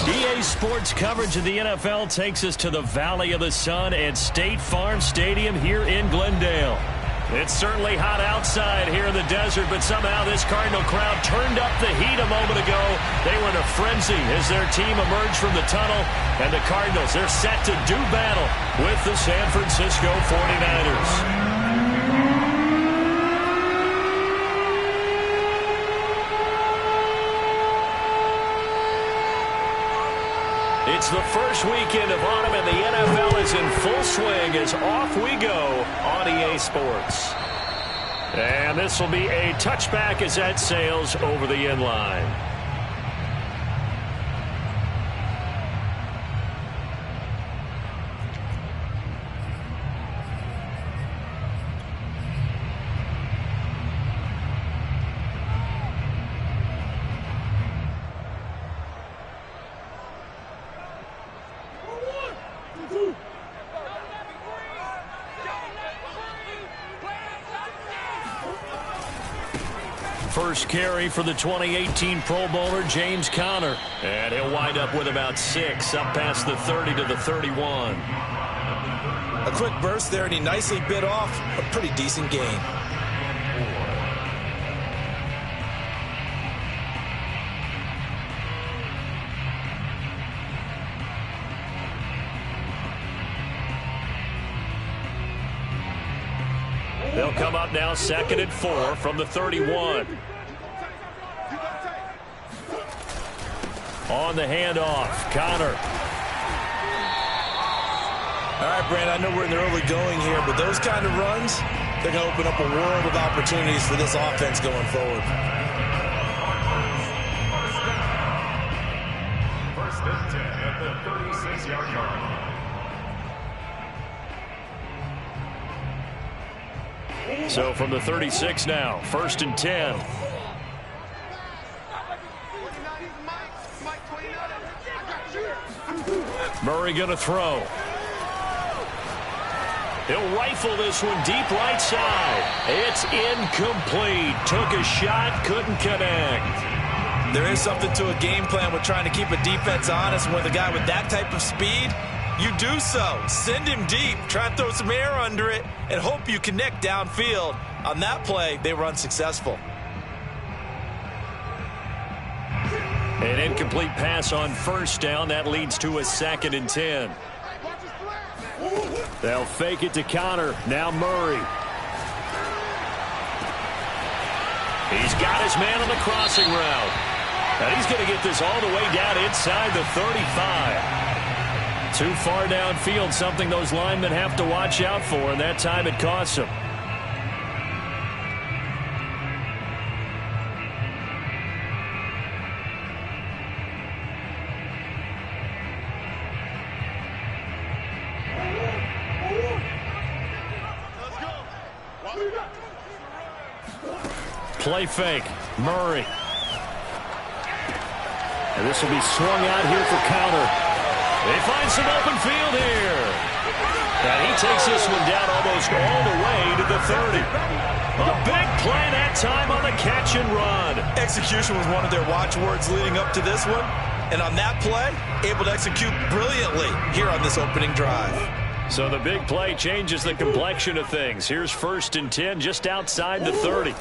EA Sports coverage of the NFL takes us to the Valley of the Sun at State Farm Stadium here in Glendale. It's certainly hot outside here in the desert, but somehow this Cardinal crowd turned up the heat a moment ago. They were in a frenzy as their team emerged from the tunnel, and the Cardinals, they're set to do battle with the San Francisco 49ers. It's the first weekend of autumn, and the NFL is in full swing as off we go on EA Sports. And this will be a touchback as that sails over the end line. First carry for the 2018 Pro Bowler, James Conner. And he'll wind up with about 6, up past the 30 to the 31. A quick burst there, and he nicely bit off a pretty decent gain. They'll come up now 2nd and 4 from the 31. On the handoff, Conner. All right, Brandon, I know we're in the early going here, but those kind of runs, they're going to open up a world of opportunities for this offense going forward. First and 10 at the 36-yard line. So from the 36 now, 1st and 10. Murray going to throw. He'll rifle this one deep right side. It's incomplete. Took a shot, couldn't connect. There is something to a game plan with trying to keep a defense honest. With a guy with that type of speed, you do so. Send him deep. Try and throw some air under it and hope you connect downfield. On that play, they were unsuccessful. An incomplete pass on 1st down. That leads to a 2nd and 10. They'll fake it to Conner. Now Murray. He's got his man on the crossing route. And he's going to get this all the way down inside the 35. Too far downfield, something those linemen have to watch out for, and that time it costs them. Play fake. Murray. And this will be swung out here for Conner. They find some open field here. And he takes this one down almost all the way to the 30. A big play that time on the catch and run. Execution was one of their watchwords leading up to this one. And on that play, able to execute brilliantly here on this opening drive. So the big play changes the complexion of things. Here's 1st and 10 just outside the 30.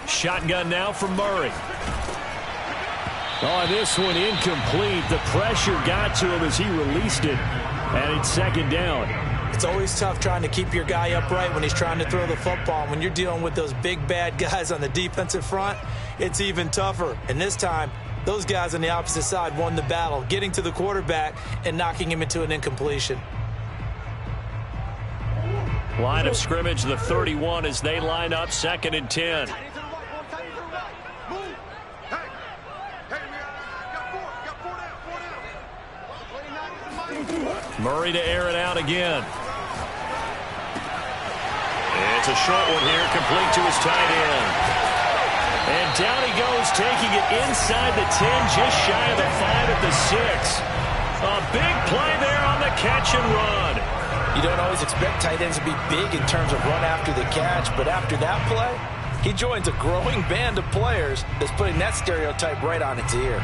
Shotgun now from Murray. Oh, this one incomplete. The pressure got to him as he released it. And it's 2nd down. It's always tough trying to keep your guy upright when he's trying to throw the football. When you're dealing with those big, bad guys on the defensive front, it's even tougher. And this time, those guys on the opposite side won the battle, getting to the quarterback and knocking him into an incompletion. Line of scrimmage, the 31 as they line up 2nd and 10. Murray to air it out again. It's a short one here, complete to his tight end. And down he goes, taking it inside the 10, just shy of the 5 at the 6. A big play there on the catch and run. You don't always expect tight ends to be big in terms of run after the catch, but after that play, he joins a growing band of players that's putting that stereotype right on its ear.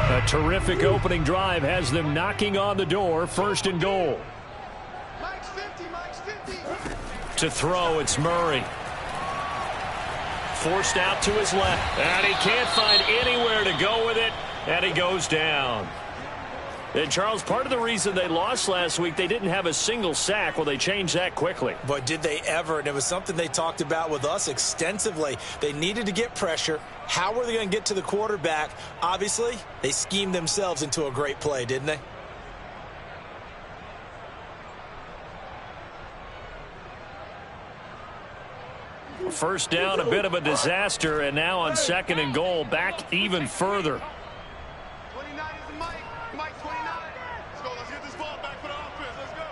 A terrific opening drive has them knocking on the door, 1st and goal. Mike's 50, Mike's 50. To throw, it's Murray. Forced out to his left, and he can't find anywhere to go with it, and he goes down. And, Charles, part of the reason they lost last week, they didn't have a single sack. Well, they changed that quickly. But did they ever? And it was something they talked about with us extensively. They needed to get pressure. How were they going to get to the quarterback? Obviously, they schemed themselves into a great play, didn't they? First down, a bit of a disaster, and now on 2nd and goal, back even further. 29 is Mike. Mike 29. Let's go. Let's get this ball back for the offense. Let's go.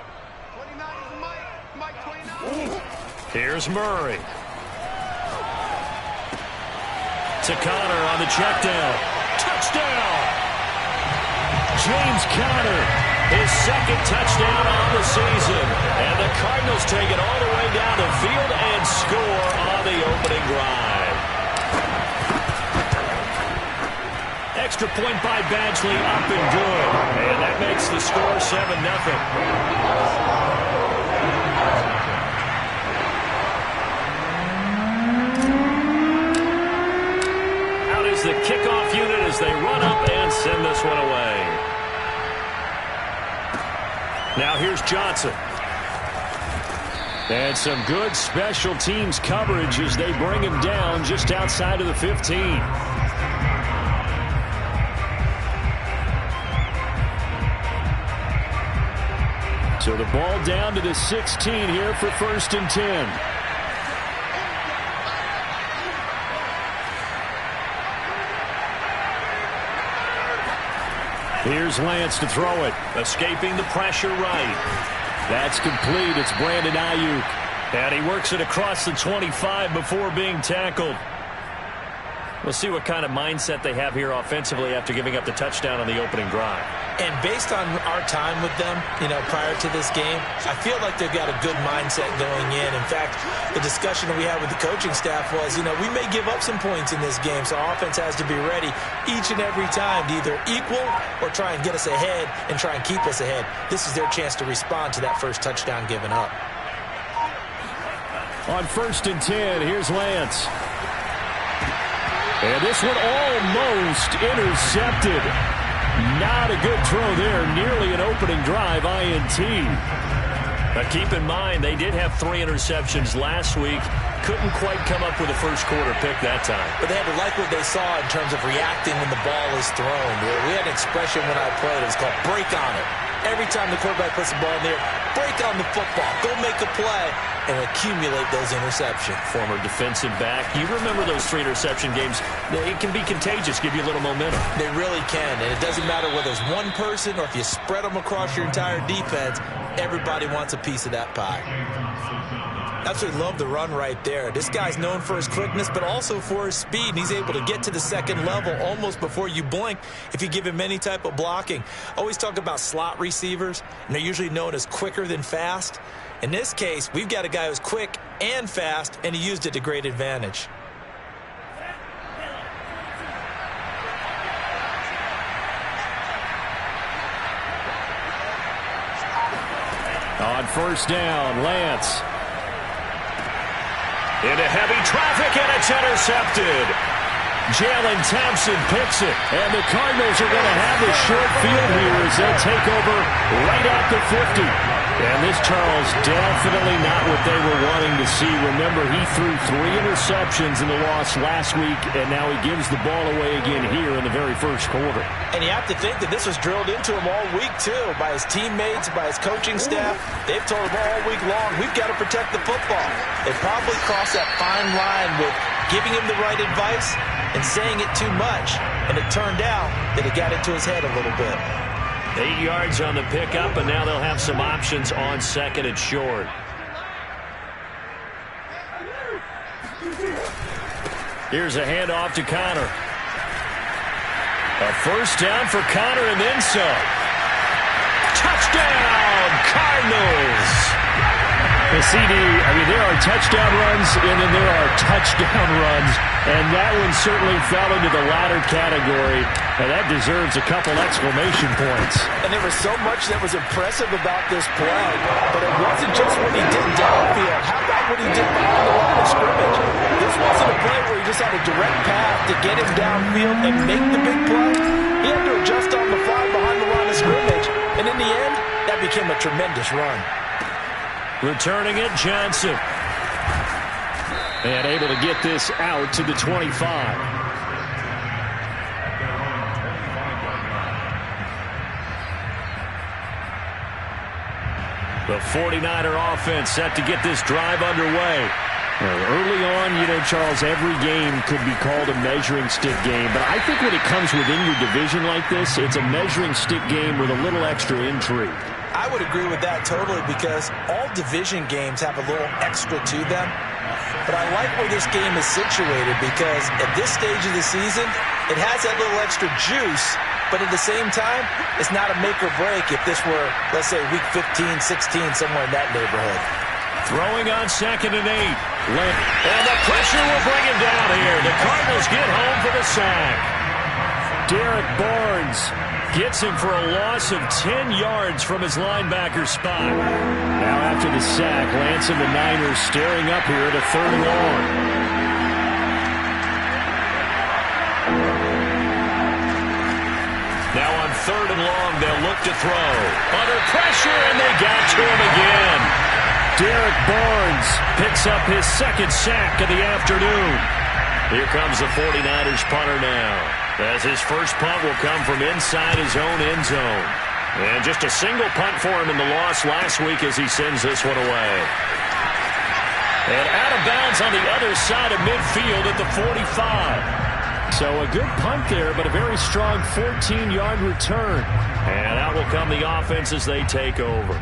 29 is Mike. Mike 29. Here's Murray. To Connor on the check down. Touchdown! James Conner, his 2nd touchdown on the season. And the Cardinals take it all the way down the field and score on the opening drive. Extra point by Badgley, up and good. And that makes the score 7-0. The kickoff unit as they run up and send this one away. Now here's Johnson. And some good special teams coverage as they bring him down just outside of the 15. So the ball down to the 16 here for 1st and 10. Here's Lance to throw it. Escaping the pressure right. That's complete. It's Brandon Ayuk. And he works it across the 25 before being tackled. We'll see what kind of mindset they have here offensively after giving up the touchdown on the opening drive. And based on our time with them, prior to this game, I feel like they've got a good mindset going in. In fact, the discussion that we had with the coaching staff was, we may give up some points in this game, so our offense has to be ready each and every time to either equal or try and get us ahead and try and keep us ahead. This is their chance to respond to that first touchdown given up. On 1st and 10, here's Lance. And this one almost intercepted. Not a good throw there. Nearly an opening drive INT. But keep in mind, they did have 3 interceptions last week. Couldn't quite come up with a first quarter pick that time. But they had to like what they saw in terms of reacting when the ball is thrown. We had an expression when I played. It was called break on it. Every time the quarterback puts the ball in there, break on the football. Go make a play and accumulate those interceptions. Former defensive back. You remember those 3 interception games. It can be contagious, give you a little momentum. They really can, and it doesn't matter whether it's one person or if you spread them across your entire defense, everybody wants a piece of that pie. Absolutely love the run right there. This guy's known for his quickness, but also for his speed, and he's able to get to the 2nd level almost before you blink if you give him any type of blocking. Always talk about slot receivers, and they're usually known as quicker than fast. In this case, we've got a guy who's quick and fast, and he used it to great advantage. On 1st down, Lance. Into heavy traffic, and it's intercepted. Jalen Thompson picks it, and the Cardinals are going to have a short field here as they'll take over right at the 50. And this, Charles, definitely not what they were wanting to see. Remember, he threw 3 interceptions in the loss last week, and now he gives the ball away again here in the very first quarter. And you have to think that this was drilled into him all week, too, by his teammates, by his coaching staff. They've told him all week long, we've got to protect the football. They probably crossed that fine line with giving him the right advice and saying it too much. And it turned out that it got into his head a little bit. 8 yards on the pickup, and now they'll have some options on 2nd and short. Here's a handoff to Connor. A first down for Connor and then some. Touchdown, Cardinals! The CD, there are touchdown runs, and then there are touchdown runs, and that one certainly fell into the latter category, and that deserves a couple exclamation points. And there was so much that was impressive about this play, but it wasn't just what he did downfield. How about what he did behind the line of scrimmage? This wasn't a play where he just had a direct path to get him downfield and make the big play. He had to adjust on the fly behind the line of scrimmage, and in the end, that became a tremendous run. Returning it, Johnson. And able to get this out to the 25. The 49er offense set to get this drive underway. Early on, Charles, every game could be called a measuring stick game. But I think when it comes within your division like this, it's a measuring stick game with a little extra intrigue. I would agree with that totally because all division games have a little extra to them. But I like where this game is situated because at this stage of the season, it has that little extra juice. But at the same time, it's not a make or break if this were, let's say, week 15, 16, somewhere in that neighborhood. Throwing on 2nd and 8. And the pressure will bring him down here. The Cardinals get home for the sack. Derek Barnes gets him for a loss of 10 yards from his linebacker spot. Now after the sack, Lance and the Niners staring up here at a 3rd and long. Now on 3rd and long, they'll look to throw. Under pressure, and they got to him again. Derek Barnes picks up his 2nd sack of the afternoon. Here comes the 49ers punter now, as his first punt will come from inside his own end zone. And just a single punt for him in the loss last week as he sends this one away. And out of bounds on the other side of midfield at the 45. So a good punt there, but a very strong 14-yard return. And out will come the offense as they take over.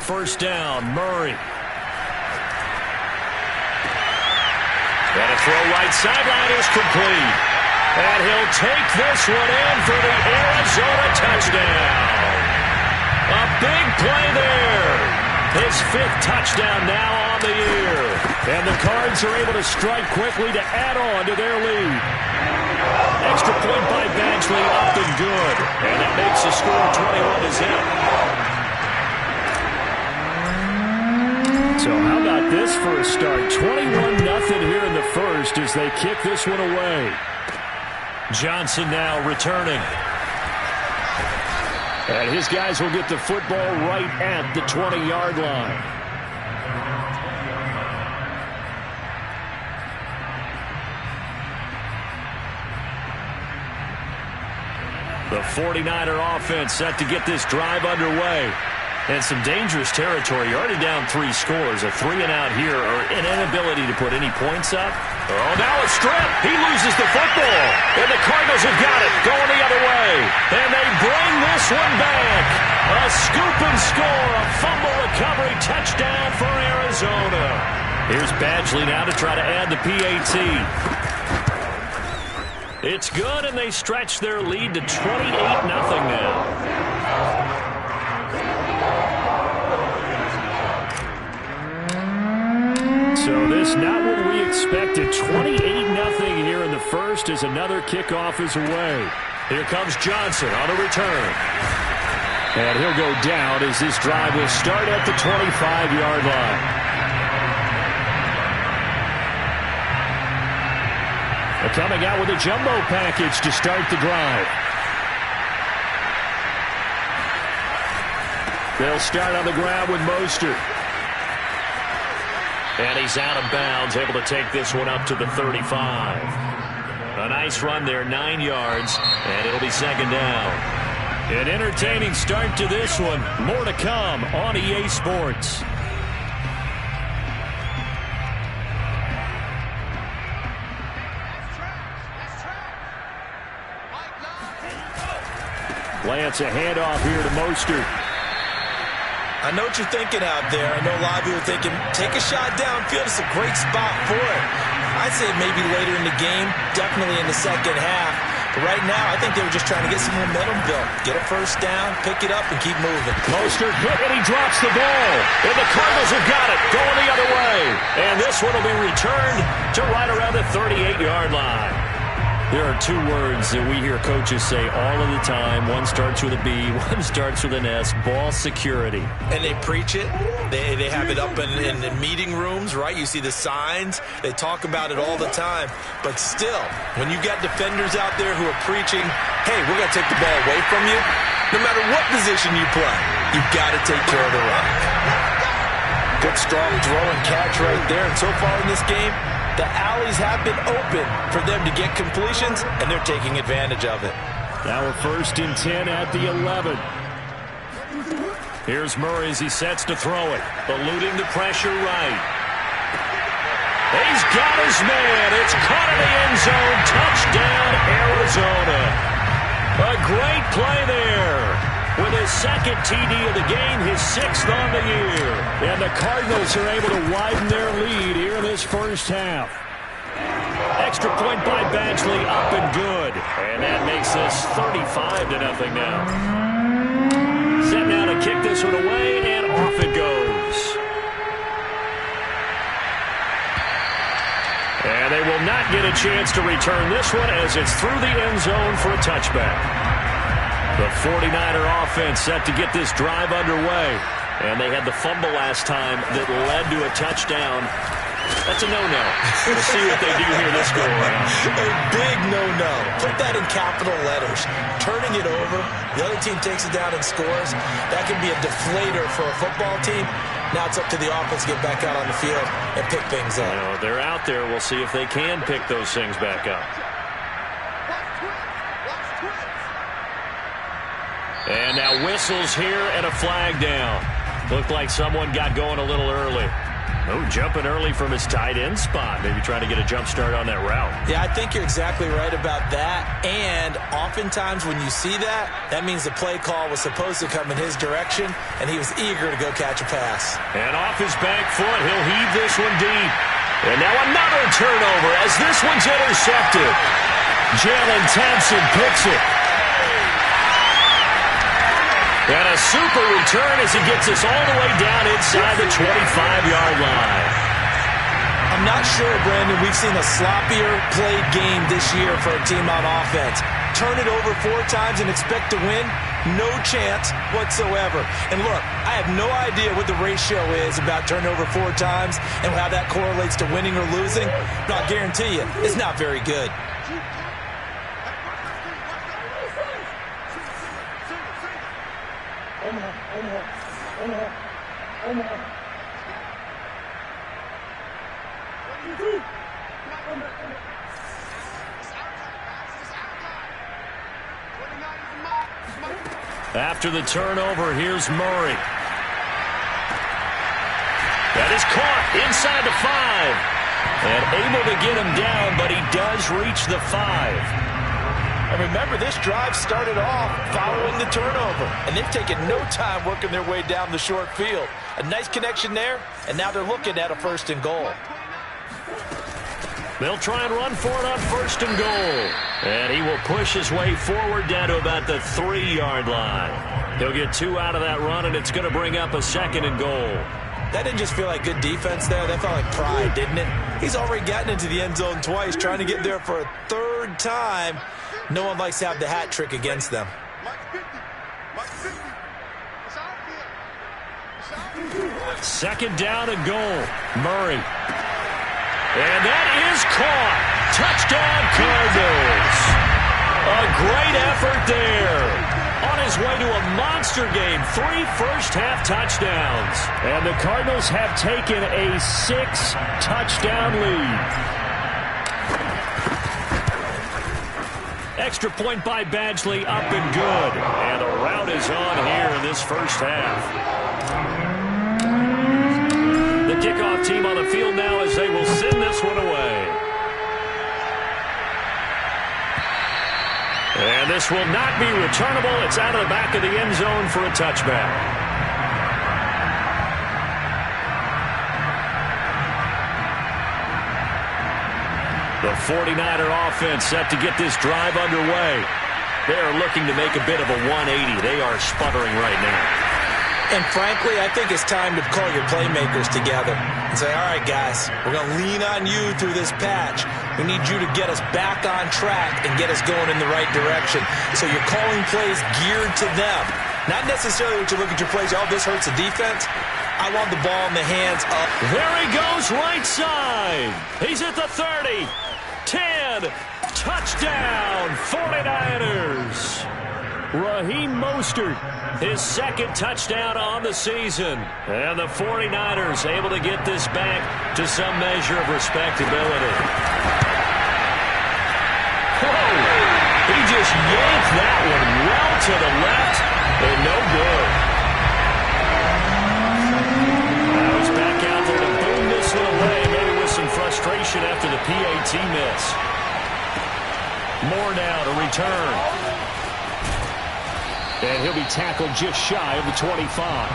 First down, Murray. And a throw right sideline is complete. And he'll take this one in for the Arizona touchdown. A big play there. His 5th touchdown now on the year. And the Cards are able to strike quickly to add on to their lead. Extra point by Badgley, up and good. And that makes the score 21-0. So how about this for a start? 21-0 here in the first as they kick this one away. Johnson now returning. And his guys will get the football right at the 20-yard line. The 49er offense set to get this drive underway. And some dangerous territory. You're already down 3 scores. A 3-and-out here, or an inability to put any points up. Oh, now a strip. He loses the football. And the Cardinals have got it. Going the other way. And they bring this one back. A scoop and score. A fumble recovery touchdown for Arizona. Here's Badgley now to try to add the PAT. It's good, and they stretch their lead to 28-0 now. So this not what we expected. 28-0 here in the first as another kickoff is away. Here comes Johnson on a return. And he'll go down as this drive will start at the 25-yard line. They're coming out with a jumbo package to start the drive. They'll start on the ground with Mostert. And he's out of bounds, able to take this one up to the 35. A nice run there, 9 yards, and it'll be 2nd down. An entertaining start to this one. More to come on EA Sports. Lance, a handoff here to Mostert. I know what you're thinking out there. I know a lot of people are thinking, take a shot downfield. It's a great spot for it. I'd say maybe later in the game, definitely in the second half. But right now, I think they were just trying to get some momentum built. Get a first down, pick it up, and keep moving. Mostert hit, and he drops the ball. And the Cardinals have got it, going the other way. And this one will be returned to right around the 38-yard line. There are two words that we hear coaches say all of the time. One starts with a B, one starts with an S, ball security. And they preach it. They have it up in the meeting rooms, right? You see the signs. They talk about it all the time. But still, when you got defenders out there who are preaching, hey, we're going to take the ball away from you, no matter what position you play, you've got to take care of the rock. Good, strong throw and catch right there. And so far in this game, the alleys have been open for them to get completions, and they're taking advantage of it. Now a 1st and 10 at the 11. Here's Murray as he sets to throw it. Eluding the pressure right. He's got his man. It's caught in the end zone. Touchdown, Arizona. A great play there. With his second TD of the game, his 6th on the year. And the Cardinals are able to widen their lead here in this first half. Extra point by Badgley, up and good. And that makes this 35-0 now. Set now to kick this one away, and off it goes. And they will not get a chance to return this one as it's through the end zone for a touchback. The 49er offense set to get this drive underway. And they had the fumble last time that led to a touchdown. That's a no-no. We'll see what they do here this go-around. A big no-no. Put that in capital letters. Turning it over, the other team takes it down and scores. That can be a deflator for a football team. Now it's up to the offense to get back out on the field and pick things up. Well, they're out there. We'll see if they can pick those things back up. And now whistles here and a flag down. Looked like someone got going a little early. Oh, jumping early from his tight end spot. Maybe trying to get a jump start on that route. Yeah, I think you're exactly right about that. And oftentimes when you see that, that means the play call was supposed to come in his direction, and he was eager to go catch a pass. And off his back foot, he'll heave this one deep. And now another turnover as this one's intercepted. Jalen Thompson picks it. And a super return as he gets us all the way down inside the 25-yard line. I'm not sure, Brandon, we've seen a sloppier played game this year for a team on offense. Turn it over 4 times and expect to win? No chance whatsoever. And look, I have no idea what the ratio is about turnover 4 times and how that correlates to winning or losing. But I'll guarantee you, it's not very good. After the turnover, here's Murray. That is caught inside the 5. And able to get him down, but he does reach the 5. And remember, this drive started off following the turnover. And they've taken no time working their way down the short field. A nice connection there, and now they're looking at a 1st and goal. They'll try and run for it on 1st and goal. And he will push his way forward down to about the 3-yard line. He'll get 2 out of that run, and it's going to bring up a 2nd and goal. That didn't just feel like good defense there. That felt like pride, didn't it? He's already gotten into the end zone twice, trying to get there for a 3rd time. No one likes to have the hat trick against them. 2nd down and goal. Murray. And that is caught. Touchdown, Cardinals. A great effort there. On his way to a monster game. 3 first-half touchdowns. And the Cardinals have taken a 6-touchdown lead. Extra point by Badgley, up and good. And the route is on here in this first half. The kickoff team on the field now as they will send this one away. And this will not be returnable. It's out of the back of the end zone for a touchback. The 49er offense set to get this drive underway. They are looking to make a bit of a 180. They are sputtering right now. And frankly, I think it's time to call your playmakers together and say, all right, guys, we're going to lean on you through this patch. We need you to get us back on track and get us going in the right direction. So you're calling plays geared to them. Not necessarily what you look at your plays, oh, this hurts the defense. I want the ball in the hands of... There he goes, right side. He's at the 30. 10, touchdown, 49ers. Raheem Mostert, his second touchdown on the season. And the 49ers able to get this back to some measure of respectability. Whoa, he just yanked that one well to the left and no good. Now he's back out there to boom this one away, maybe with some frustration after the PAT miss. Moore now to return. And he'll be tackled just shy of the 25.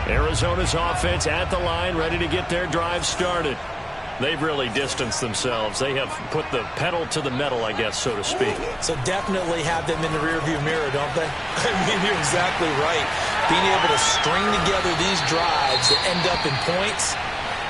Arizona's offense at the line, ready to get their drive started. They've really distanced themselves. They have put the pedal to the metal, I guess, so to speak. So definitely have them in the rearview mirror, don't they? I mean, you're exactly right. Being able to string together these drives that end up in points,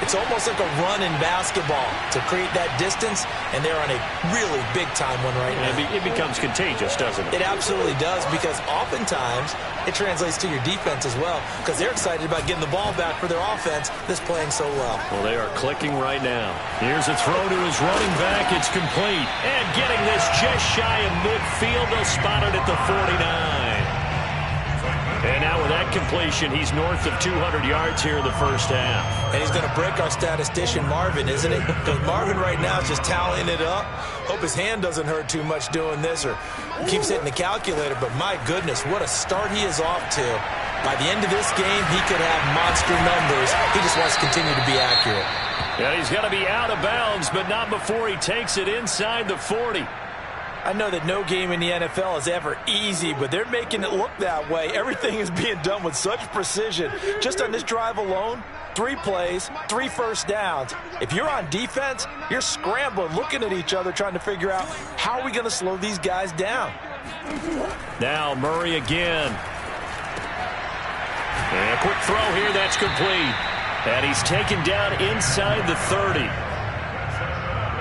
it's almost like a run in basketball to create that distance, and they're on a really big-time one right now. It becomes contagious, doesn't it? It absolutely does, because oftentimes it translates to your defense as well, because they're excited about getting the ball back for their offense that's playing so well. Well, they are clicking right now. Here's a throw to his running back. It's complete. And getting this just shy of midfield. They'll spot it at the 49. And now with that completion, he's north of 200 yards here in the first half. And he's going to break our statistician, Marvin, isn't he? Because Marvin right now is just tallying it up. Hope his hand doesn't hurt too much doing this or keeps hitting the calculator. But my goodness, what a start he is off to. By the end of this game, he could have monster numbers. He just wants to continue to be accurate. Yeah, he's got to be out of bounds, but not before he takes it inside the 40. I know that no game in the NFL is ever easy, but they're making it look that way. Everything is being done with such precision. Just on this drive alone, 3 plays, 3 first downs. If you're on defense, you're scrambling, looking at each other, trying to figure out how are we going to slow these guys down. Now Murray again. And a quick throw here, that's complete. And he's taken down inside the 30.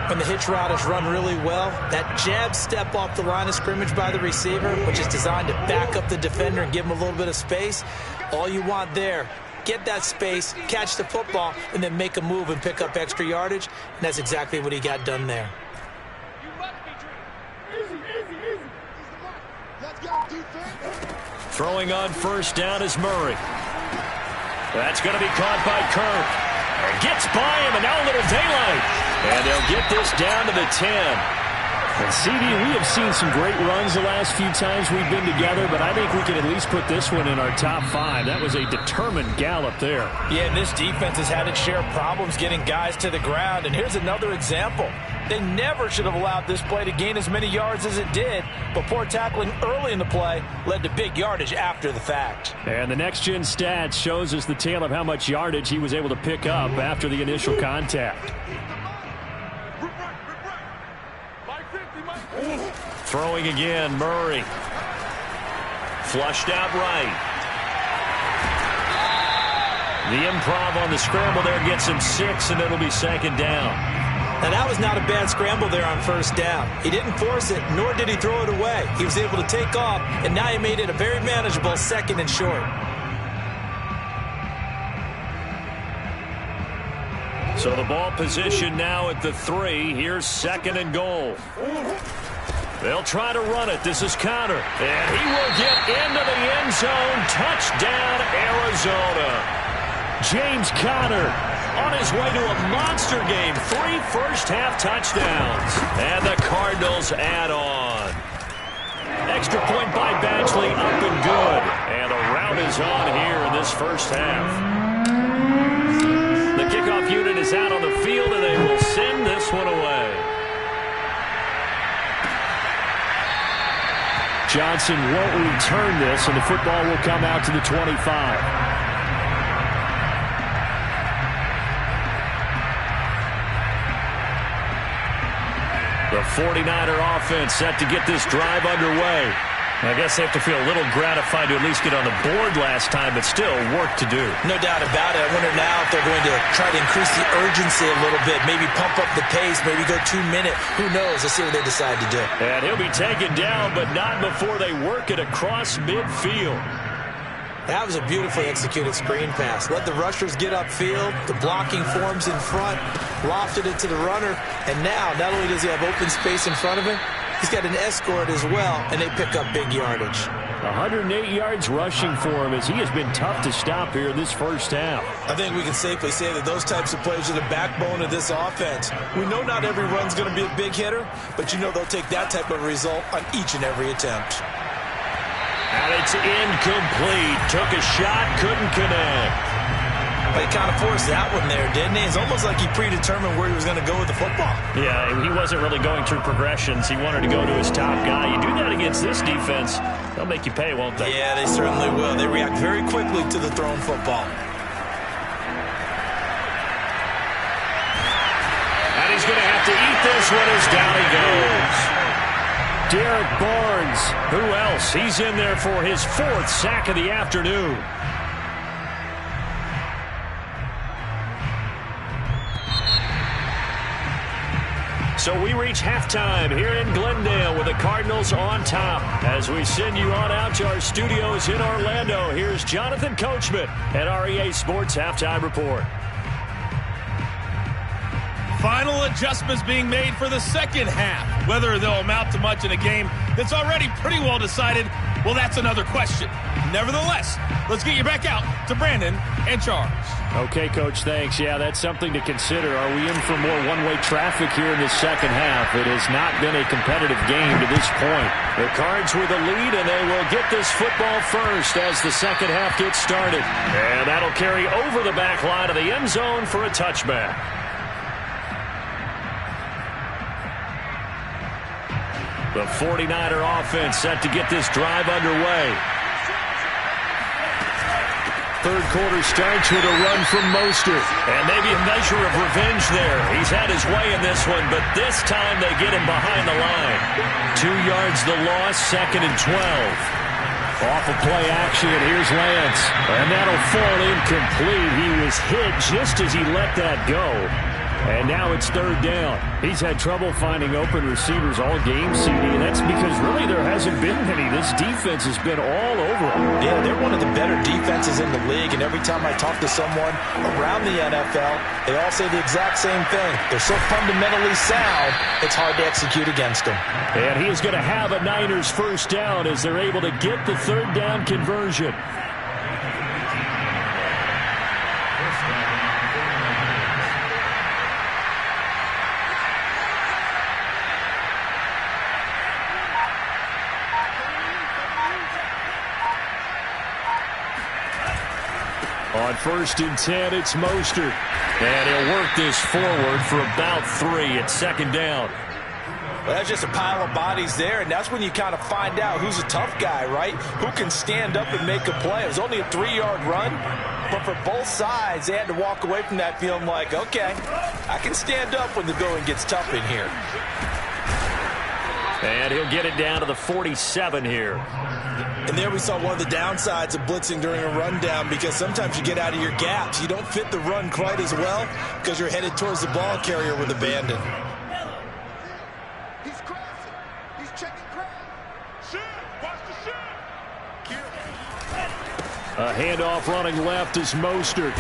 When the hitch route is run really well, that jab step off the line of scrimmage by the receiver, which is designed to back up the defender and give him a little bit of space, all you want there, get that space, catch the football, and then make a move and pick up extra yardage, and that's exactly what he got done there. Throwing on first down is Murray. That's going to be caught by Kirk. And gets by him, and now a little daylight. And they'll get this down to the 10. And CD, we have seen some great runs the last few times we've been together, but I think we can at least put this one in our top 5. That was a determined gallop there. Yeah, and this defense has had its share of problems getting guys to the ground. And here's another example. They never should have allowed this play to gain as many yards as it did, but poor tackling early in the play led to big yardage after the fact. And the next-gen stats shows us the tale of how much yardage he was able to pick up after the initial contact. Throwing again, Murray. Flushed out right. The improv on the scramble there gets him 6, and it'll be second down. Now, that was not a bad scramble there on first down. He didn't force it, nor did he throw it away. He was able to take off, and now he made it a very manageable 2nd and short. So the ball position now at the 3. Here's 2nd and goal. They'll try to run it. This is Conner. And he will get into the end zone. Touchdown, Arizona. James Conner on his way to a monster game. 3 first-half touchdowns. And the Cardinals add on. Extra point by Badgley, up and good. And a rout is on here in this first half. The kickoff unit is out on the field, and they will send this one away. Johnson won't return this, and the football will come out to the 25. The 49er offense set to get this drive underway. I guess they have to feel a little gratified to at least get on the board last time, but still work to do. No doubt about it. I wonder now if they're going to try to increase the urgency a little bit, maybe pump up the pace, maybe go 2 minute. Who knows? Let's see what they decide to do. And he'll be taken down, but not before they work it across midfield. That was a beautifully executed screen pass. Let the rushers get upfield. The blocking forms in front. Lofted it to the runner. And now, not only does he have open space in front of him, he's got an escort as well, and they pick up big yardage. 108 yards rushing for him as he has been tough to stop here in this first half. I think we can safely say that those types of plays are the backbone of this offense. We know not every run's going to be a big hitter, but you know they'll take that type of result on each and every attempt. And it's incomplete. Took a shot, couldn't connect. But he kind of forced that one there, didn't he? It's almost like he predetermined where he was going to go with the football. Yeah, he wasn't really going through progressions. He wanted to go to his top guy. You do that against this defense, they'll make you pay, won't they? Yeah, they certainly will. They react very quickly to the thrown football. And he's going to have to eat this one as down he goes. Derek Barnes, who else? He's in there for his 4th sack of the afternoon. So we reach halftime here in Glendale with the Cardinals on top. As we send you on out to our studios in Orlando, here's Jonathan Coachman at REA Sports Halftime Report. Final adjustments being made for the second half. Whether they'll amount to much in a game that's already pretty well decided, well, that's another question. Nevertheless, let's get you back out to Brandon and Charles. Okay, Coach, thanks. Yeah, that's something to consider. Are we in for more one-way traffic here in the second half? It has not been a competitive game to this point. The Cards with the lead, and they will get this football first as the second half gets started. And that'll carry over the back line of the end zone for a touchback. The 49er offense set to get this drive underway. Third quarter starts with a run from Mostert. And maybe a measure of revenge there. He's had his way in this one, but this time they get him behind the line. 2 yards the loss, 2nd and 12. Off of play action, and here's Lance. And that'll fall incomplete. He was hit just as he let that go. And now it's 3rd down. He's had trouble finding open receivers all game, CD, and that's because really there hasn't been many. This defense has been all over them. Yeah, they're one of the better defenses in the league, and every time I talk to someone around the NFL, they all say the exact same thing. They're so fundamentally sound, it's hard to execute against them. And he is going to have a Niners first down as they're able to get the 3rd down conversion. On 1st and 10, it's Mostert. And he'll work this forward for about 3 at 2nd down. Well, that's just a pile of bodies there, and that's when you kind of find out who's a tough guy, right? Who can stand up and make a play. It was only a 3-yard run, but for both sides, they had to walk away from that feeling like, okay, I can stand up when the going gets tough in here. And he'll get it down to the 47 here. And there we saw one of the downsides of blitzing during a rundown, because sometimes you get out of your gaps. You don't fit the run quite as well because you're headed towards the ball carrier with abandon. He's crossing. He's checking cross. Shoot. Watch the shoot. A handoff running left is Mostert.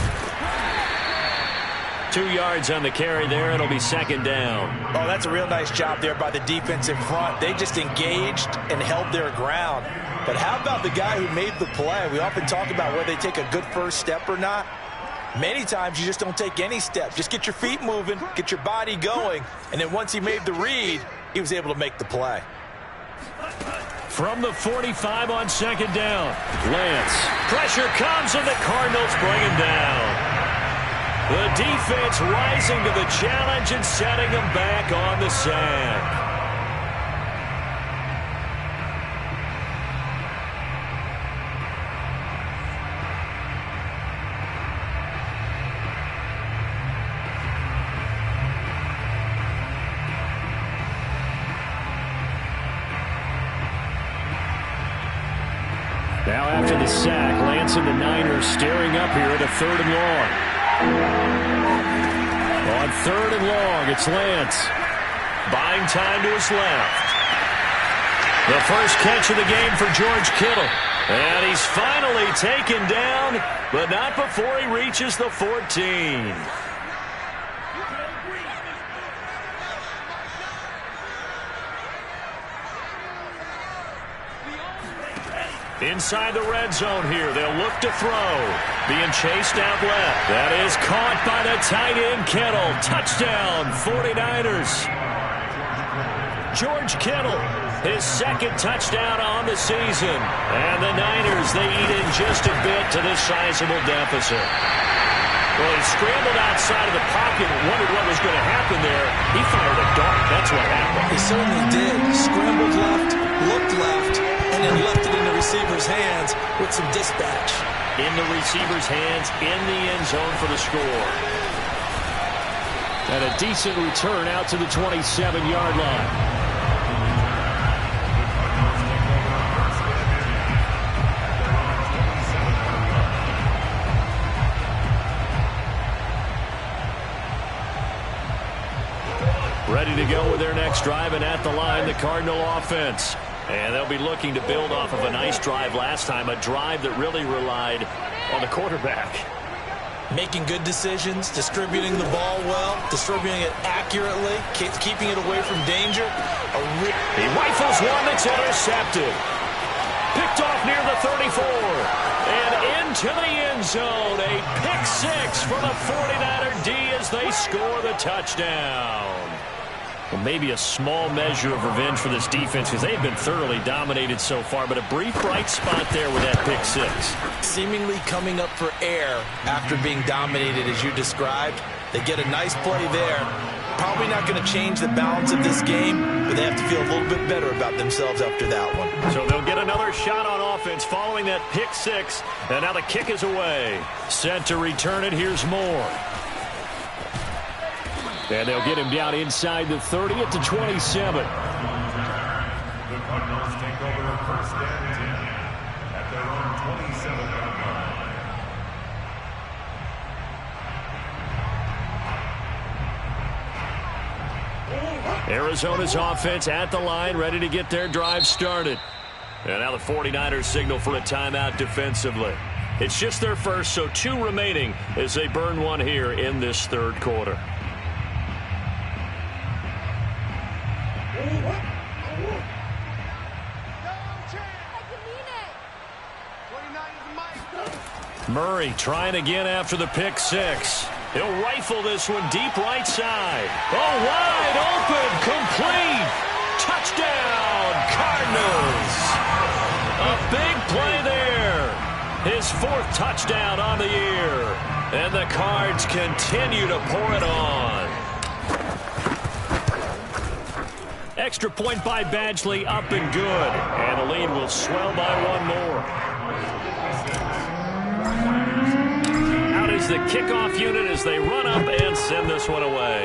2 yards on the carry there. It'll be 2nd down. Oh, that's a real nice job there by the defense in front. They just engaged and held their ground. But how about the guy who made the play? We often talk about whether they take a good first step or not. Many times you just don't take any step. Just get your feet moving, get your body going, and then once he made the read, he was able to make the play. From the 45 on second down, Lance. Pressure comes, and the Cardinals bring him down. The defense rising to the challenge and setting him back on the sack. Now after the sack, Lance and the Niners staring up here at a 3rd and long. On 3rd and long, it's Lance. Buying time to his left. The first catch of the game for George Kittle. And he's finally taken down, but not before he reaches the 14. Inside the red zone here, they'll look to throw. Being chased out left. That is caught by the tight end, Kittle. Touchdown, 49ers. George Kittle, his 2nd touchdown on the season. And the Niners, they eat in just a bit to this sizable deficit. Well, he scrambled outside of the pocket and wondered what was going to happen there. He fired a dart. That's what happened. He certainly did. Scrambled left, looked left, and then left it in the receiver's hands with some dispatch. In the receiver's hands, in the end zone for the score. And a decent return out to the 27-yard line. Ready to go with their next drive, and at the line, the Cardinal offense. And they'll be looking to build off of a nice drive last time, a drive that really relied on the quarterback. Making good decisions, distributing the ball well, distributing it accurately, keeping it away from danger. He rifles one that's intercepted. Picked off near the 34. And into the end zone. A pick 6 for the 49er D as they score the touchdown. Well, maybe a small measure of revenge for this defense because they've been thoroughly dominated so far, but a brief bright spot there with that pick 6. Seemingly coming up for air after being dominated as you described. They get a nice play there. Probably not going to change the balance of this game, but they have to feel a little bit better about themselves after that one. So they'll get another shot on offense following that pick 6, and now the kick is away. Set to return it, here's Moore. And they'll get him down inside the 30 at the 27. The Cardinals take over 1st and 10 at their own 27-yard line. Arizona's offense at the line, ready to get their drive started. And now the 49ers signal for a timeout defensively. It's just their first, so 2 remaining as they burn one here in this 3rd quarter. Murray trying again after the pick 6. He'll rifle this one deep right side. Oh, wide open, complete. Touchdown, Cardinals. A big play there. His 4th touchdown on the year. And the Cards continue to pour it on. Extra point by Badgley, up and good. And the lead will swell by 1 more. Out is the kickoff unit as they run up and send this one away.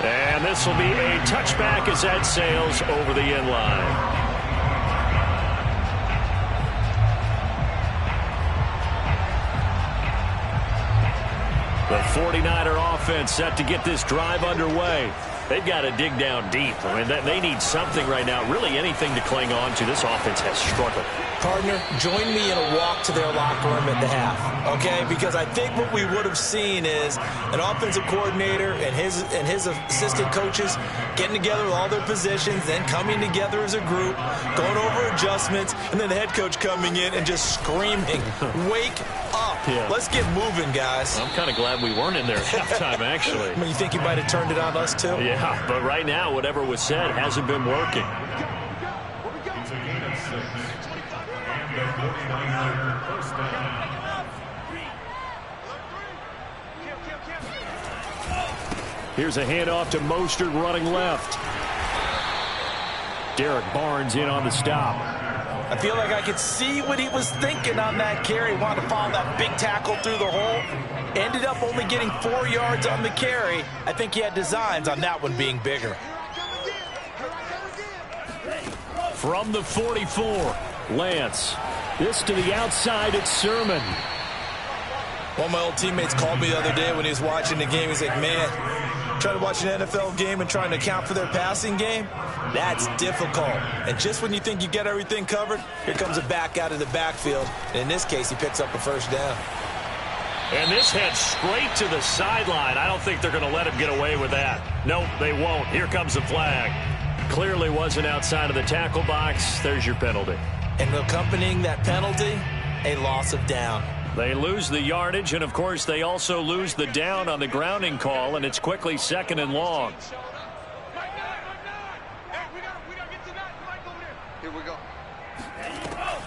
And this will be a touchback as that sails over the end line. The 49er offense set to get this drive underway. They've got to dig down deep. I mean, they need something right now, really anything to cling on to. This offense has struggled. Partner, join me in a walk to their locker room at the half, okay? Because I think what we would have seen is an offensive coordinator and his assistant coaches getting together with all their positions, then coming together as a group, going over adjustments, and then the head coach coming in and just screaming, wake up. Yeah. Let's get moving, guys. I'm kind of glad we weren't in there at halftime, actually. I mean, you think you might have turned it on us, too? Yeah, but right now, whatever was said hasn't been working. It's a gain of 6. And the 49er first down. Here's a handoff to Mostert running left. Derek Barnes in on the stop. I feel like I could see what he was thinking on that carry. Wanted to follow that big tackle through the hole. Ended up only getting 4 yards on the carry. I think he had designs on that one being bigger. From the 44, Lance. This to the outside, it's Sermon. One of my old teammates called me the other day when he was watching the game. He's like, man, trying to watch an NFL game and trying to account for their passing game, that's difficult. And just when you think you get everything covered, here comes a back out of the backfield. And in this case, he picks up a first down. And this heads straight to the sideline. I don't think they're going to let him get away with that. Nope, they won't. Here comes the flag. Clearly wasn't outside of the tackle box. There's your penalty. And accompanying that penalty, a loss of down. They lose the yardage, and, of course, they also lose the down on the grounding call, and it's quickly 2nd and long. Here we go.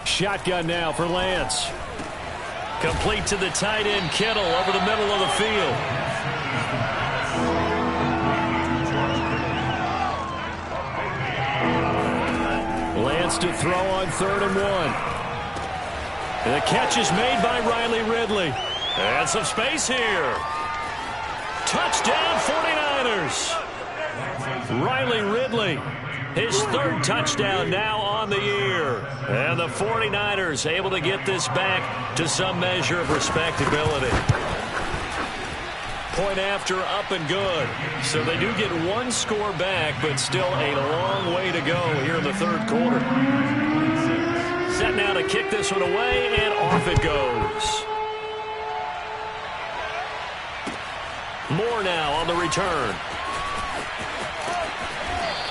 Shotgun now for Lance. Complete to the tight end, Kittle, over the middle of the field. Lance to throw on 3rd and 1. And the catch is made by Riley Ridley. And some space here. Touchdown 49ers. Riley Ridley, his 3rd touchdown now on the year. And the 49ers able to get this back to some measure of respectability. Point after, up and good. So they do get 1 score back, but still a long way to go here in the 3rd quarter. Set now to kick this one away, and off it goes. Moore now on the return.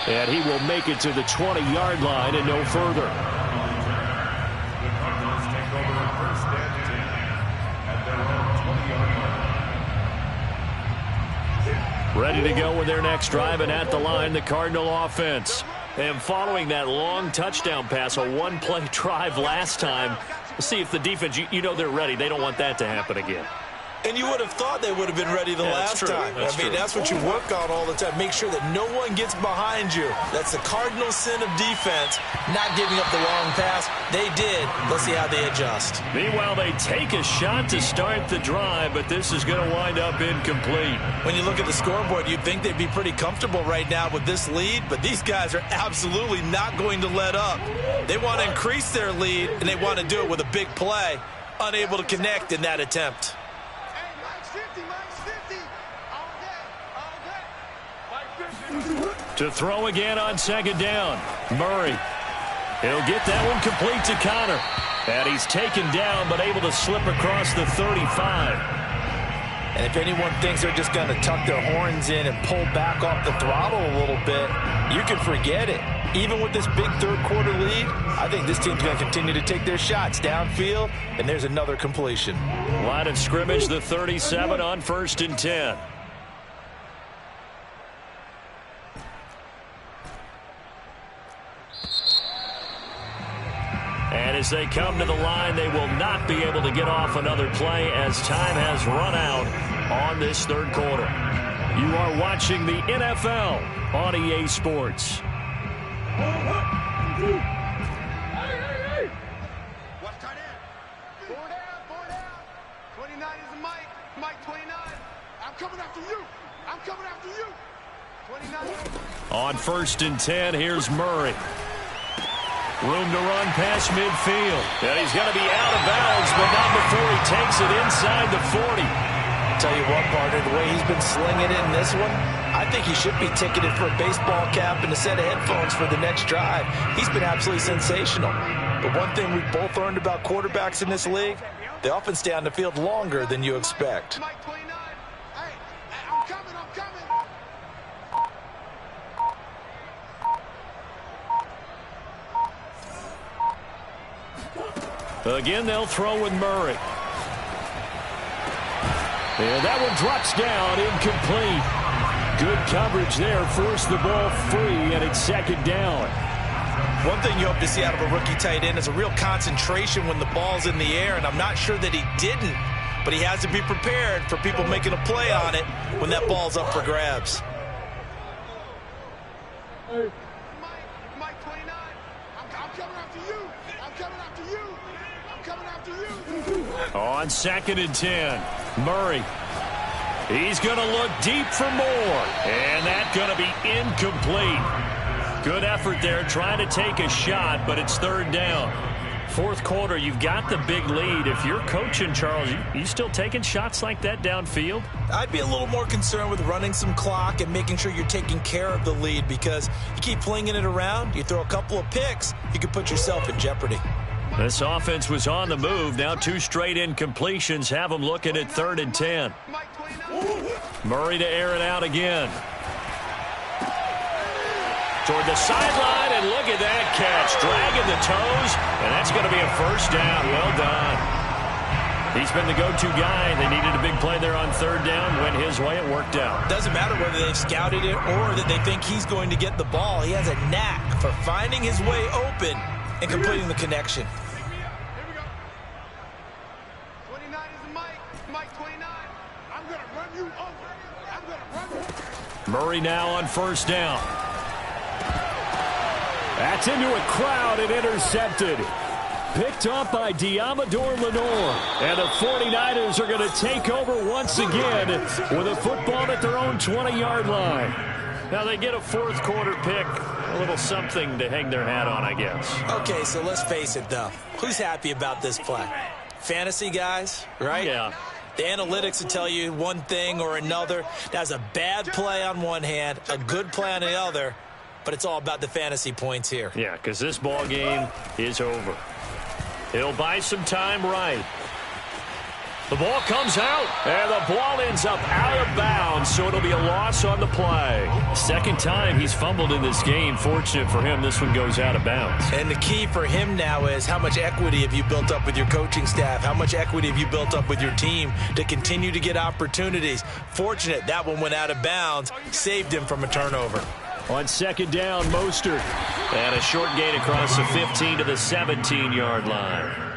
And he will make it to the 20-yard line and no further. The Cardinals take over first and 10 at their own 20-yard line. Ready to go with their next drive, and at the line, the Cardinal offense. And following that long touchdown pass, a one-play drive last time, let's see if the defense, you know they're ready. They don't want that to happen again. And you would have thought they would have been ready the last time. That's what you work on all the time. Make sure that no one gets behind you. That's the cardinal sin of defense, not giving up the long pass. They did. Let's see how they adjust. Meanwhile, they take a shot to start the drive, but this is going to wind up incomplete. When you look at the scoreboard, you'd think they'd be pretty comfortable right now with this lead, but these guys are absolutely not going to let up. They want to increase their lead, and they want to do it with a big play. Unable to connect in that attempt. To throw again on 2nd down. Murray. He'll get that one complete to Connor. And he's taken down, but able to slip across the 35. And if anyone thinks they're just going to tuck their horns in and pull back off the throttle a little bit, you can forget it. Even with this big 3rd quarter lead, I think this team's going to continue to take their shots downfield, and there's another completion. Line of scrimmage, the 37 on 1st and 10. And as they come to the line, they will not be able to get off another play as time has run out on this 3rd quarter. You are watching the NFL on EA Sports. Watch tight end. 4 down. 29 is a Mike. Mike 29. I'm coming after you. I'm coming after you. 29. On 1st and 10, here's Murray. Room to run past midfield. And he's going to be out of bounds, but not before he takes it inside the 40. Tell you what, partner, the way he's been slinging in this one, I I think he should be ticketed for a baseball cap and a set of headphones for the next drive. He's been absolutely sensational. But one thing we've both learned about quarterbacks in this league, they often stay on the field longer than you expect. Mike 29. Hey, I'm coming. Again, they'll throw with Murray. And that one drops down, incomplete. Good coverage there, forced the ball free, and it's second down. One thing you hope to see out of a rookie tight end is a real concentration when the ball's in the air, and I'm not sure that he didn't, but he has to be prepared for people making a play on it when that ball's up for grabs. Mike 29. I'm coming after you. I'm coming after you. I'm coming after you. On 2nd and 10, Murray. He's going to look deep for more, and that's going to be incomplete. Good effort there trying to take a shot, but it's third down. Fourth quarter, you've got the big lead. If you're coaching, Charles, you still taking shots like that downfield? I'd be a little more concerned with running some clock and making sure you're taking care of the lead, because you keep flinging it around, you throw a couple of picks, you could put yourself in jeopardy. This offense was on the move. Now 2 straight incompletions have them looking at 3rd and 10. Murray to air it out again. Toward the sideline, and look at that catch. Dragging the toes, and that's going to be a first down. Well done. He's been the go-to guy. They needed a big play there on 3rd down. Went his way. It worked out. Doesn't matter whether they've scouted it or that they think he's going to get the ball. He has a knack for finding his way open and completing the connection. Here we go. 29 is the Mike. Mike 29. I'm going to run you over. I'm going to run you. Murray now on 1st down. That's into a crowd and intercepted. Picked up by Diamador Lenore. And the 49ers are going to take over once again with a football at their own 20-yard line. Now they get a fourth quarter pick. A little something to hang their hat on, I guess. Okay, so let's face it, though. Who's happy about this play? Fantasy guys, right? Yeah. The analytics will tell you one thing or another. That's a bad play on one hand, a good play on the other, but it's all about the fantasy points here. Yeah, because this ball game is over. He'll buy some time right. The ball comes out, and the ball ends up out of bounds, so it'll be a loss on the play. Second time he's fumbled in this game. Fortunate for him, this one goes out of bounds. And the key for him now is how much equity have you built up with your coaching staff? How much equity have you built up with your team to continue to get opportunities? Fortunate that one went out of bounds, saved him from a turnover. On 2nd down, Mostert. And a short gain across the 15 to the 17-yard line.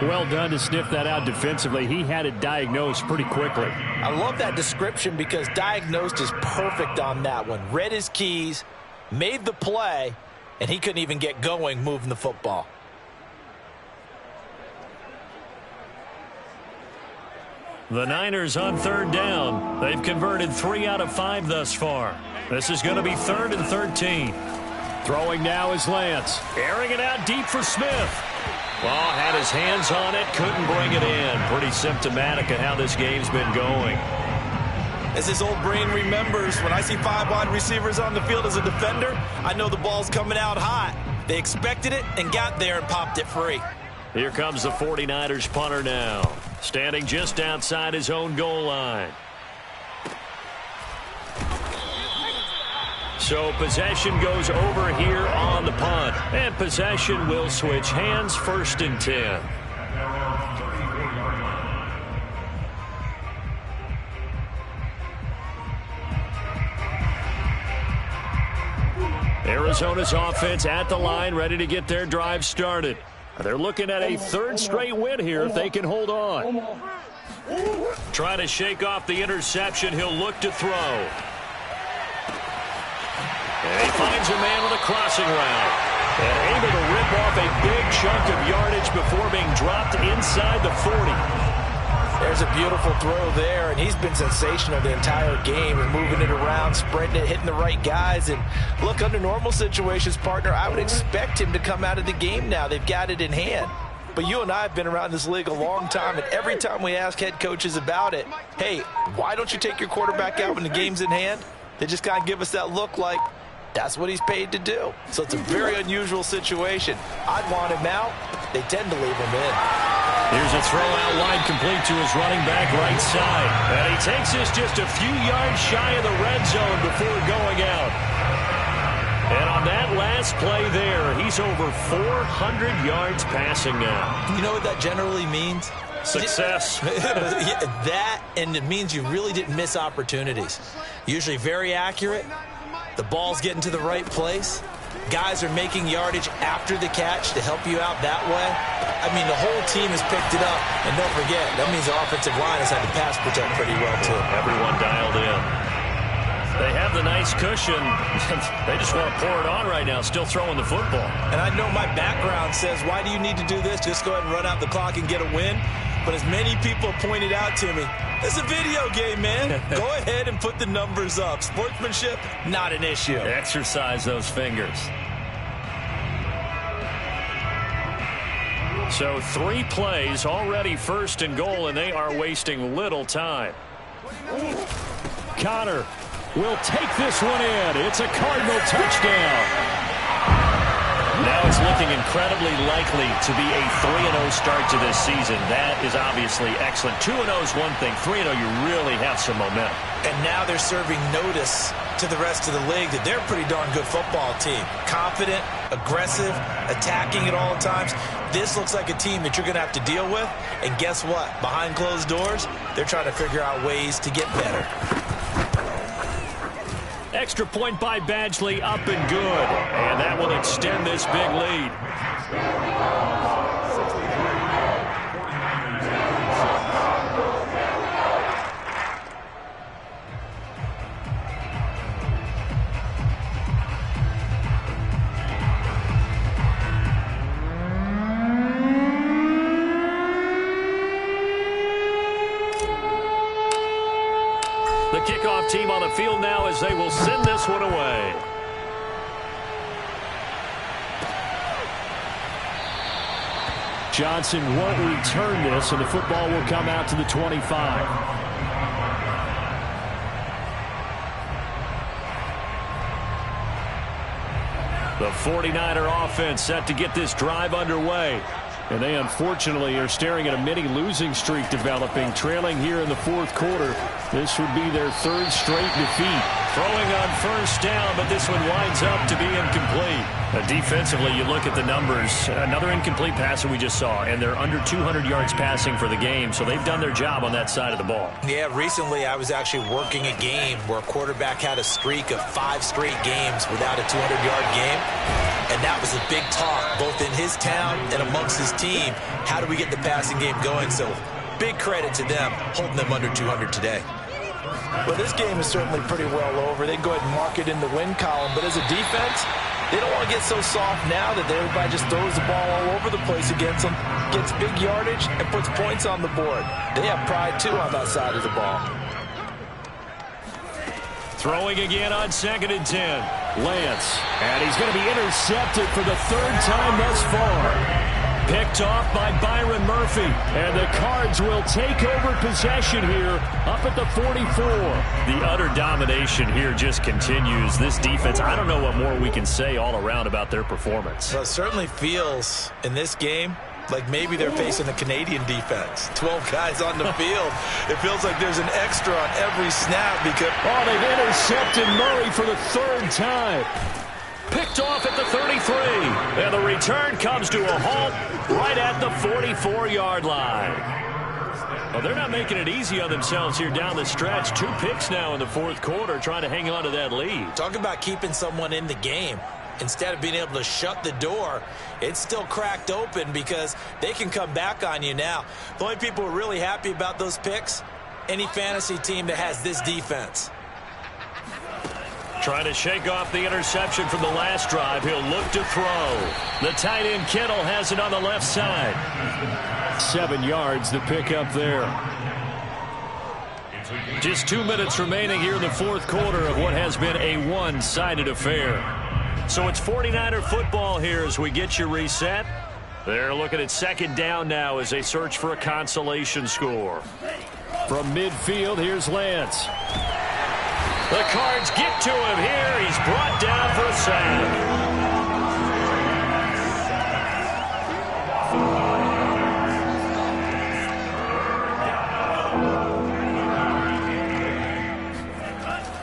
Well done to sniff that out defensively. He had it diagnosed pretty quickly. I love that description because diagnosed is perfect on that one. Read his keys, made the play, and he couldn't even get going moving the football. The Niners on 3rd down. They've converted 3 out of 5 thus far. This is going to be 3rd and 13. Throwing now is Lance. Airing it out deep for Smith. Well, had his hands on it, couldn't bring it in. Pretty symptomatic of how this game's been going. As his old brain remembers, when I see 5 wide receivers on the field as a defender, I know the ball's coming out hot. They expected it and got there and popped it free. Here comes the 49ers punter now. Standing just outside his own goal line. So possession goes over here on the punt. And possession will switch hands, 1st and 10. Arizona's offense at the line, ready to get their drive started. They're looking at a 3rd straight win here if they can hold on. Trying to shake off the interception. He'll look to throw. And he finds a man with a crossing route. And able to rip off a big chunk of yardage before being dropped inside the 40. There's a beautiful throw there, and he's been sensational the entire game and moving it around, spreading it, hitting the right guys. And look, under normal situations, partner, I would expect him to come out of the game now. They've got it in hand. But you and I have been around this league a long time, and every time we ask head coaches about it, hey, why don't you take your quarterback out when the game's in hand? They just kind of give us that look like that's what he's paid to do. So it's a very unusual situation. I'd want him out. They tend to leave him in. Here's a throw out wide, complete to his running back right side. And he takes this just a few yards shy of the red zone before going out. And on that last play there, he's over 400 yards passing now. You know what that generally means? Success. That, and it means you really didn't miss opportunities. Usually very accurate. The ball's getting to the right place. Guys are making yardage after the catch to help you out that way. I mean, the whole team has picked it up. And don't forget, that means the offensive line has had to pass protect pretty well, too. Everyone dialed in. They have the nice cushion. They just want to pour it on right now, still throwing the football. And I know my background says, why do you need to do this? Just go ahead and run out the clock and get a win. But as many people pointed out to me, it's a video game, man. Go ahead and put the numbers up. Sportsmanship, not an issue. Exercise those fingers. So 3 plays, already 1st and goal, and they are wasting little time. Connor will take this one in. It's a Cardinal touchdown. Now it's looking incredibly likely to be a 3-0 start to this season. That is obviously excellent. 2-0 is one thing. 3-0, you really have some momentum. And now they're serving notice to the rest of the league that they're a pretty darn good football team. Confident, aggressive, attacking at all times. This looks like a team that you're going to have to deal with. And guess what? Behind closed doors, they're trying to figure out ways to get better. Extra point by Badgley, up and good. And that will extend this big lead. The kickoff team on the field now as they will send this one away. Johnson won't return this, and the football will come out to the 25. The 49er offense set to get this drive underway. And they unfortunately are staring at a mini losing streak developing, trailing here in the 4th quarter. This would be their 3rd straight defeat. Throwing on 1st down, but this one winds up to be incomplete. Defensively, you look at the numbers. Another incomplete pass that we just saw, and they're under 200 yards passing for the game, so they've done their job on that side of the ball. Yeah, recently I was actually working a game where a quarterback had a streak of 5 straight games without a 200-yard game. And that was a big talk, both in his town and amongst his team. How do we get the passing game going? So big credit to them, holding them under 200 today. Well, this game is certainly pretty well over. They can go ahead and mark it in the win column. But as a defense, they don't want to get so soft now that everybody just throws the ball all over the place against them, gets big yardage, and puts points on the board. They have pride, too, on that side of the ball. Throwing again on 2nd and 10. Lance. And he's going to be intercepted for the 3rd time thus far. Picked off by Byron Murphy. And the Cards will take over possession here up at the 44. The utter domination here just continues. This defense, I don't know what more we can say all around about their performance. Well, it certainly feels in this game like maybe they're facing a Canadian defense. 12 guys on the field. It feels like there's an extra on every snap because... Oh, they've intercepted Murray for the 3rd time. Picked off at the 33. And the return comes to a halt right at the 44-yard line. Well, they're not making it easy on themselves here down the stretch. 2 picks now in the 4th quarter trying to hang on to that lead. Talk about keeping someone in the game. Instead of being able to shut the door, it's still cracked open because they can come back on you now. The only people who are really happy about those picks, any fantasy team that has this defense. Trying to shake off the interception from the last drive. He'll look to throw. The tight end Kittle has it on the left side. 7 yards, the pickup there. Just 2 minutes remaining here in the 4th quarter of what has been a one-sided affair. So it's 49er football here as we get you reset. They're looking at 2nd down now as they search for a consolation score. From midfield, here's Lance. The Cards get to him here. He's brought down for a sack.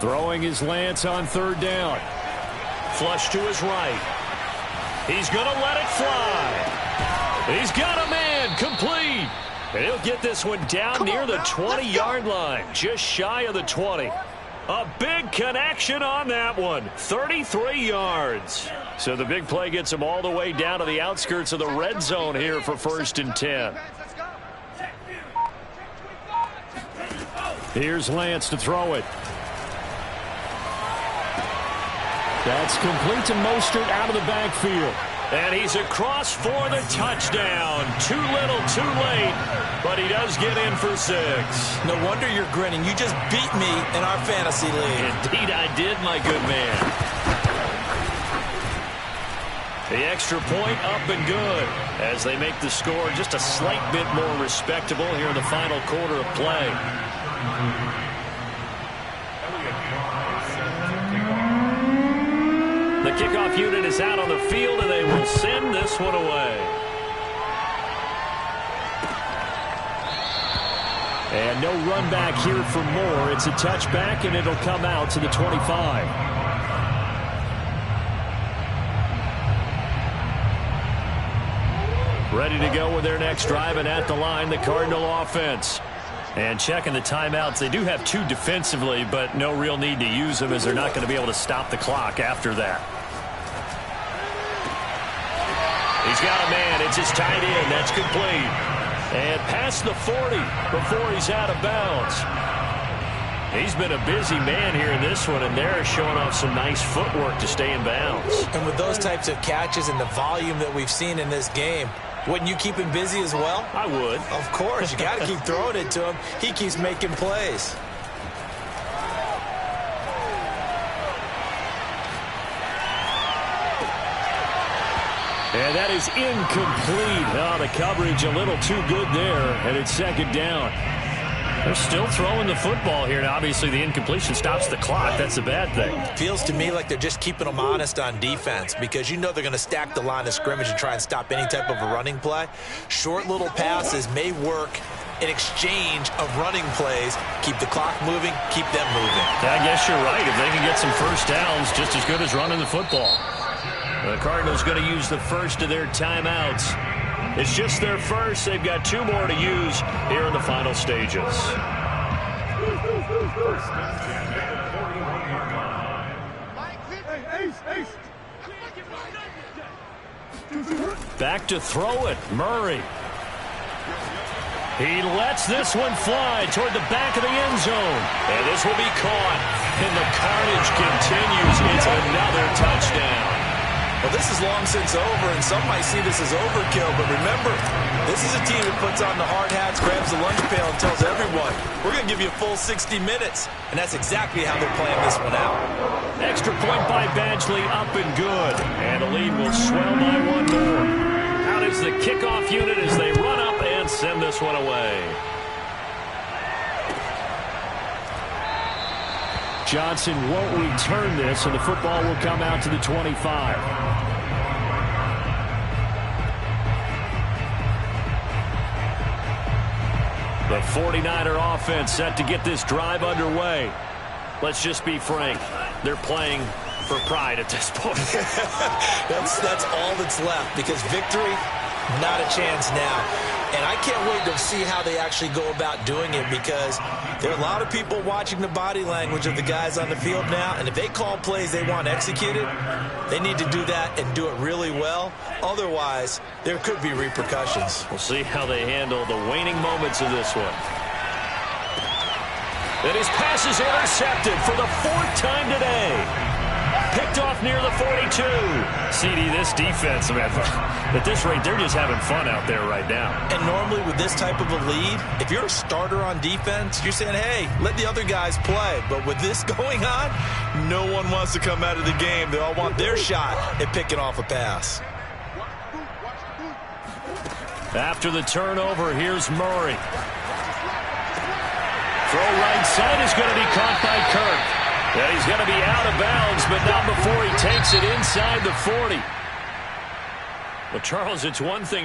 Throwing his Lance on third down. Flush to his right. He's going to let it fly. He's got a man. Complete. And he'll get this one down near the 20-yard line. Just shy of the 20. A big connection on that one. 33 yards. So the big play gets him all the way down to the outskirts of the red zone here for 1st and 10. Here's Lance to throw it. That's complete to Mostert out of the backfield. And he's across for the touchdown. Too little, too late. But he does get in for 6. No wonder you're grinning. You just beat me in our fantasy league. Indeed I did, my good man. The extra point up and good as they make the score just a slight bit more respectable here in the final quarter of play. The kickoff unit is out on the field, and they will send this one away. And no run back here for Moore. It's a touchback, and it'll come out to the 25. Ready to go with their next drive, and at the line, the Cardinal offense. And checking the timeouts, they do have 2 defensively, but no real need to use them as they're not going to be able to stop the clock after that. He's got a man. It's his tight end. That's complete. And past the 40 before he's out of bounds. He's been a busy man here in this one, and they're showing off some nice footwork to stay in bounds. And with those types of catches and the volume that we've seen in this game, wouldn't you keep him busy as well? I would. Of course. You got to keep throwing it to him. He keeps making plays. And that is incomplete. Oh, the coverage a little too good there, and it's 2nd down. They're still throwing the football here, and obviously the incompletion stops the clock. That's a bad thing. Feels to me like they're just keeping them honest on defense because you know they're going to stack the line of scrimmage and try and stop any type of a running play. Short little passes may work in exchange of running plays. Keep the clock moving, keep them moving. I guess you're right. If they can get some first downs, just as good as running the football. The Cardinals going to use the first of their timeouts. It's just their first. They've got 2 more to use here in the final stages. Back to throw it. Murray. He lets this one fly toward the back of the end zone. And this will be caught. And the carnage continues. It's another touchdown. Well, this is long since over, and some might see this as overkill, but remember, this is a team that puts on the hard hats, grabs the lunch pail, and tells everyone, we're going to give you a full 60 minutes, and that's exactly how they're playing this one out. Extra point by Badgley, up and good, and the lead will swell by 1 more. Out is the kickoff unit as they run up and send this one away. Johnson won't return this, and the football will come out to the 25. The 49er offense set to get this drive underway. Let's just be frank. They're playing for pride at this point. That's all that's left because victory, not a chance now. And I can't wait to see how they actually go about doing it because there are a lot of people watching the body language of the guys on the field now. And if they call plays they want executed, they need to do that and do it really well. Otherwise, there could be repercussions. We'll see how they handle the waning moments of this one. And his pass is intercepted for the 4th time today. Picked off near the 42. CD, this defense, man, at this rate, they're just having fun out there right now. And normally with this type of a lead, if you're a starter on defense, you're saying, hey, let the other guys play. But with this going on, no one wants to come out of the game. They all want their shot at picking off a pass. After the turnover, here's Murray. Throw right side is going to be caught by Kirk. And he's going to be out of bounds, but not before he takes it inside the 40. Well, Charles, it's one thing to